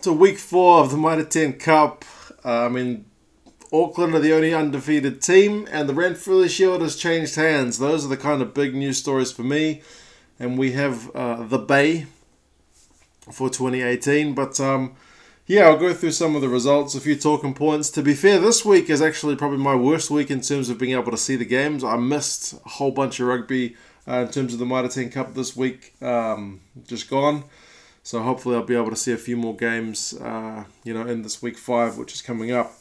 to week 4 of the Mitre 10 Cup. Auckland are the only undefeated team, and the Ranfurly Shield has changed hands. Those are the kind of big news stories for me. And we have the Bay for 2018. But yeah, I'll go through some of the results, a few talking points. To be fair, this week is actually probably my worst week in terms of being able to see the games. I missed a whole bunch of rugby in terms of the Mitre 10 Cup this week, just gone. So hopefully I'll be able to see a few more games, in this week 5, which is coming up.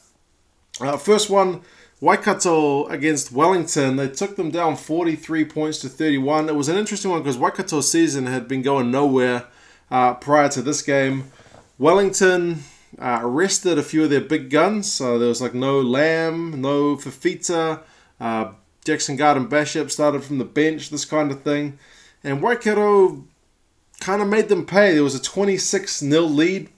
First one, Waikato against Wellington. They took them down 43 points to 31. It was an interesting one because Waikato's season had been going nowhere prior to this game. Wellington rested a few of their big guns. So there was like no Lamb, no Fafita. Jackson Garden Bishop started from the bench, this kind of thing. And Waikato kind of made them pay. There was a 26-0 lead.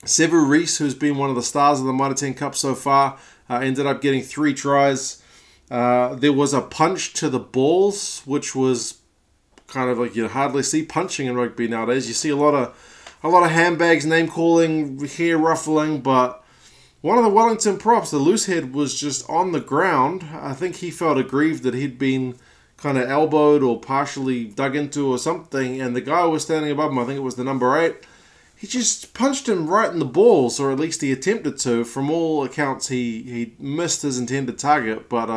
Sevu Reece, who's been one of the stars of the Mitre 10 Cup so far, ended up getting 3 tries. There was a punch to the balls, which was kind of like you hardly see punching in rugby nowadays. You see a lot of handbags, name calling, hair ruffling, but one of the Wellington props, the loose head, was just on the ground. I think he felt aggrieved that he'd been kind of elbowed or partially dug into or something, and the guy was standing above him, I think it was the number 8, he just punched him right in the balls, or at least he attempted to. From all accounts, he missed his intended target. But,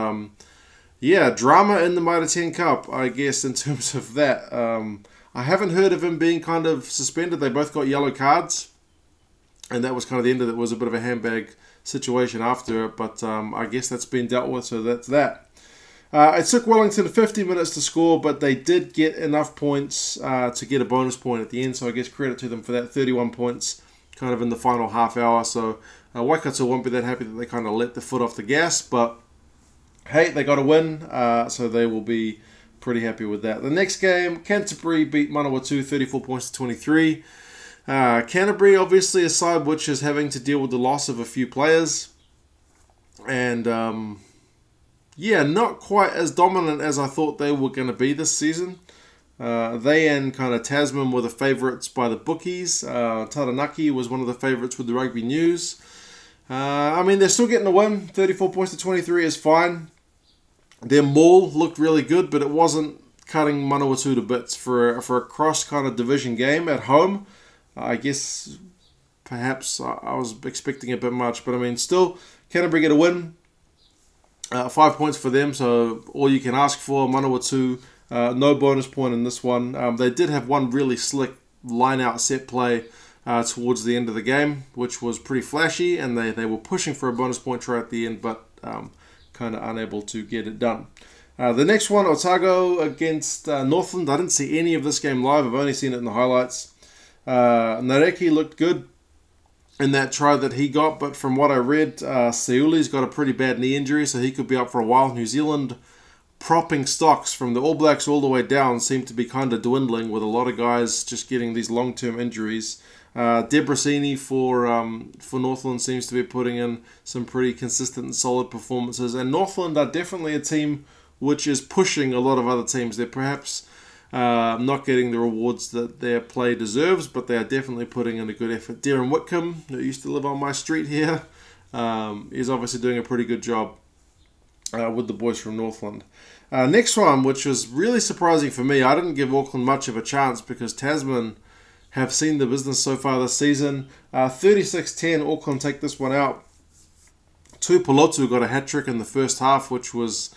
yeah, drama in the Mitre 10 Cup, I guess, in terms of that. I haven't heard of him being kind of suspended. They both got yellow cards, and that was kind of the end of it. It was a bit of a handbag situation after it, but I guess that's been dealt with, so that's that. It took Wellington 50 minutes to score, but they did get enough points to get a bonus point at the end, so I guess credit to them for that. 31 points kind of in the final half hour, so Waikato won't be that happy that they kind of let the foot off the gas, but hey, they got a win, so they will be pretty happy with that. The next game, Canterbury beat Manawatu 34 points to 23. Canterbury, obviously a side which is having to deal with the loss of a few players, and yeah, not quite as dominant as I thought they were going to be this season. They and kind of Tasman were the favourites by the bookies. Taranaki was one of the favourites with the Rugby News. They're still getting a win. 34 points to 23 is fine. Their maul looked really good, but it wasn't cutting Manawatu to bits for a cross kind of division game at home. I guess perhaps I was expecting a bit much, but still, Canterbury get a win. 5 points for them, so all you can ask for. Manawatu, no bonus point in this one. They did have one really slick line-out set play towards the end of the game, which was pretty flashy, and they were pushing for a bonus point try at the end, but kind of unable to get it done. The next one, Otago against Northland. I didn't see any of this game live. I've only seen it in the highlights. Nareki looked good in that try that he got, but from what I read, Seuli's got a pretty bad knee injury, so he could be up for a while. New Zealand propping stocks from the All Blacks all the way down seem to be kind of dwindling, with a lot of guys just getting these long-term injuries. Debrasini for Northland seems to be putting in some pretty consistent and solid performances, and Northland are definitely a team which is pushing a lot of other teams. They're perhaps not getting the rewards that their play deserves, but they are definitely putting in a good effort. Darren Whitcomb, who used to live on my street here, is obviously doing a pretty good job with the boys from Northland. Next one, which was really surprising for me, I didn't give Auckland much of a chance because Tasman have seen the business so far this season. 36-10, Auckland take this one out. Tuipulotu got a hat-trick in the first half, which was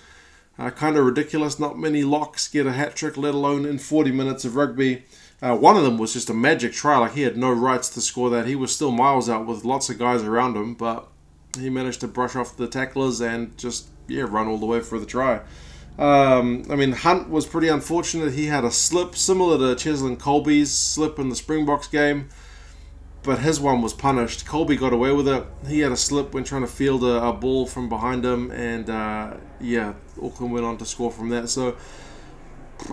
kind of ridiculous. Not many locks get a hat-trick, let alone in 40 minutes of rugby. One of them was just a magic try. Like, he had no rights to score that. He was still miles out with lots of guys around him, but he managed to brush off the tacklers and just, run all the way for the try. Hunt was pretty unfortunate. He had a slip similar to Cheslin Colby's slip in the Springboks game, but his one was punished. Colby got away with it. He had a slip when trying to field a ball from behind him, and Auckland went on to score from that. So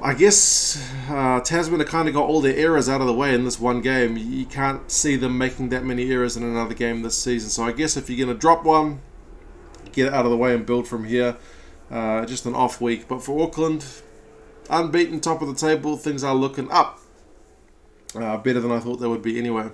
I guess Tasman have kind of got all their errors out of the way in this one game. You can't see them making that many errors in another game this season. So I guess if you're going to drop one, get it out of the way and build from here. Just an off week. But for Auckland, unbeaten, top of the table, things are looking up. Better than I thought they would be anyway.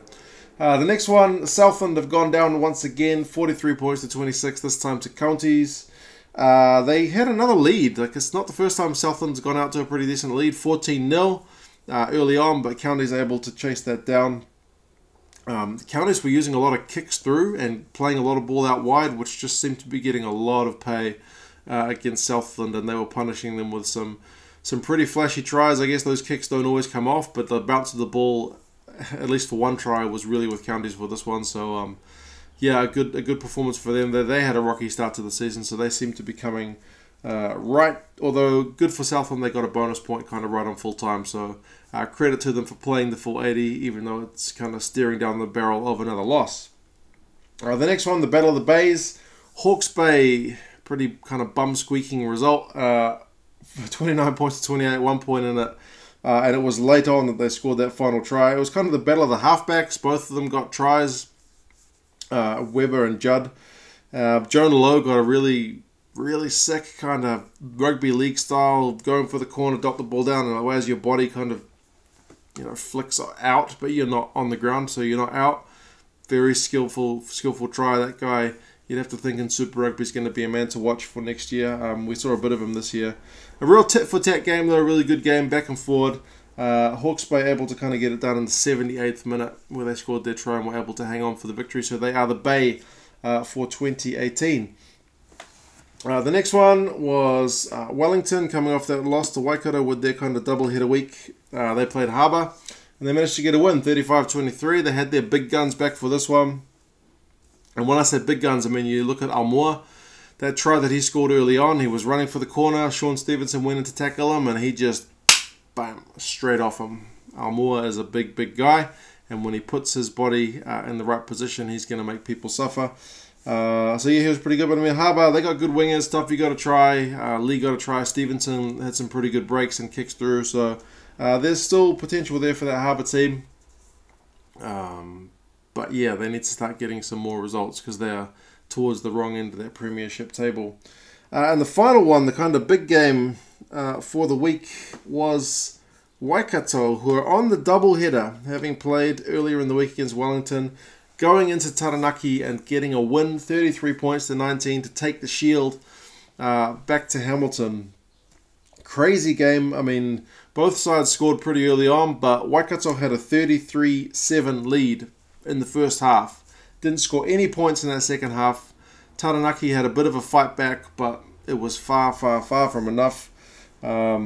The next one, Southland have gone down once again, 43 points to 26, this time to Counties. They had another lead. Like, it's not the first time Southland's gone out to a pretty decent lead, 14-0 early on, but Counties are able to chase that down. The Counties were using a lot of kicks through and playing a lot of ball out wide, which just seemed to be getting a lot of pay against Southland, and they were punishing them with some pretty flashy tries. I guess those kicks don't always come off, but the bounce of the ball, at least for one try, was really with Counties for this one. So yeah, a good performance for them. They had a rocky start to the season, so they seem to be coming right. Although good for Southland, they got a bonus point kind of right on full time. So credit to them for playing the full 80, even though it's kind of staring down the barrel of another loss. The next one, the Battle of the Bays, Hawke's Bay, pretty kind of bum squeaking result. 29 points to 28, 1 point in it. And it was late on that they scored that final try. It was kind of the battle of the halfbacks. Both of them got tries, Weber and Judd. Jonah Lowe got a really sick kind of rugby league style, going for the corner, dot the ball down, and as your body kind of, flicks out, but you're not on the ground, so you're not out. Very skillful try. That guy, you'd have to think in Super Rugby is going to be a man to watch for next year. We saw a bit of him this year. A real tit-for-tat game, though, a really good game, back and forward. Hawke's Bay able to kind of get it done in the 78th minute where they scored their try and were able to hang on for the victory. So they are the Bay for 2018. The next one was Wellington, coming off that loss to Waikato with their kind of double-header week. They played Harbour, and they managed to get a win, 35-23. They had their big guns back for this one. And when I say big guns, I mean you look at Almoa. That try that he scored early on, he was running for the corner. Sean Stevenson went in to tackle him, and he just, bam, straight off him. Almoa is a big guy, and when he puts his body in the right position, he's going to make people suffer. So yeah, he was pretty good. But I mean, Harbour, they got good wingers. Stuff you got to try. Lee got to try. Stevenson had some pretty good breaks and kicks through. So there's still potential there for that Harbour team. But yeah, they need to start getting some more results because they are towards the wrong end of that premiership table. And the final one, the kind of big game for the week, was Waikato, who are on the double header, having played earlier in the week against Wellington, going into Taranaki and getting a win, 33 points to 19, to take the Shield back to Hamilton. Crazy game. I mean, both sides scored pretty early on, but Waikato had a 33-7 lead in the first half. Didn't score any points in that second half. Taranaki had a bit of a fight back, but it was far from enough. Yeah,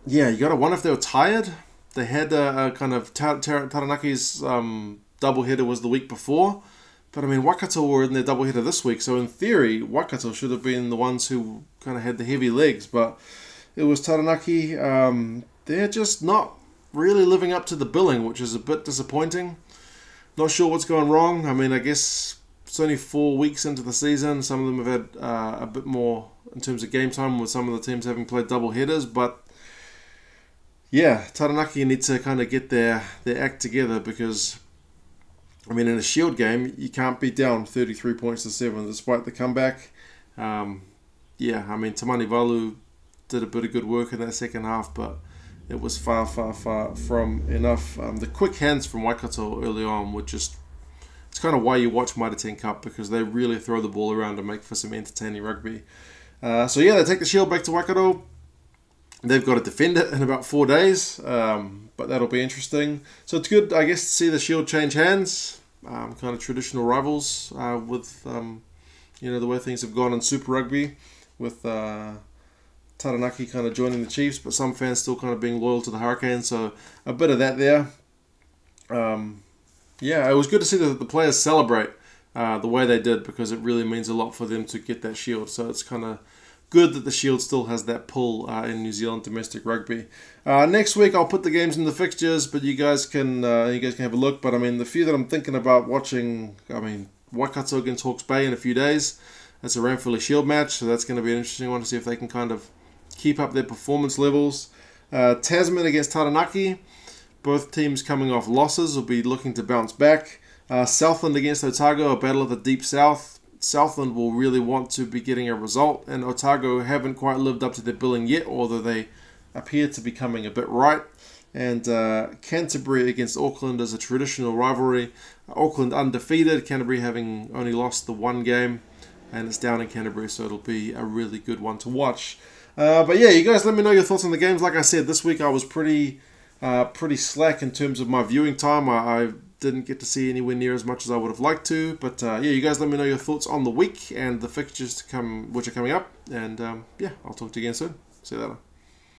you got to wonder if they were tired. They had a kind of Taranaki's double header was the week before, but I mean Waikato were in their double header this week, so in theory Waikato should have been the ones who kind of had the heavy legs, but it was Taranaki. They're just not really living up to the billing, which is a bit disappointing. Not sure what's going wrong. I mean, I guess it's only 4 weeks into the season. Some of them have had a bit more in terms of game time, with some of the teams having played double headers. But yeah, Taranaki need to kind of get their act together, because I mean, in a Shield game, you can't be down 33 points to 7 despite the comeback. Yeah, I mean, Tamani Valu did a bit of good work in that second half, but it was far from enough. The quick hands from Waikato early on were just... It's kind of why you watch Mitre 10 Cup, because they really throw the ball around and make for some entertaining rugby. So yeah, they take the Shield back to Waikato. They've got to defend it in about 4 days, but that'll be interesting. So it's good, I guess, to see the Shield change hands. Kind of traditional rivals with, the way things have gone in Super Rugby, with Taranaki kind of joining the Chiefs, but some fans still kind of being loyal to the Hurricanes. So a bit of that there. Yeah, it was good to see the players celebrate the way they did, because it really means a lot for them to get that Shield. So it's kind of good that the Shield still has that pull in New Zealand domestic rugby. Next week I'll put the games in the fixtures, but you guys can have a look. But I mean, the few that I'm thinking about watching, I mean, Waikato against Hawke's Bay in a few days. That's a Ranfurly Shield match, so that's going to be an interesting one to see if they can kind of keep up their performance levels. Tasman against Taranaki. Both teams coming off losses will be looking to bounce back. Southland against Otago, a battle of the Deep South. Southland will really want to be getting a result, and Otago haven't quite lived up to their billing yet, although they appear to be coming a bit right. And Canterbury against Auckland is a traditional rivalry. Auckland undefeated, Canterbury having only lost the one game, and it's down in Canterbury, so it'll be a really good one to watch. But yeah, you guys let me know your thoughts on the games. Like I said, this week I was pretty slack in terms of my viewing time. I didn't get to see anywhere near as much as I would have liked to. But yeah, you guys let me know your thoughts on the week and the fixtures to come, which are coming up. And yeah, I'll talk to you again soon. See you later.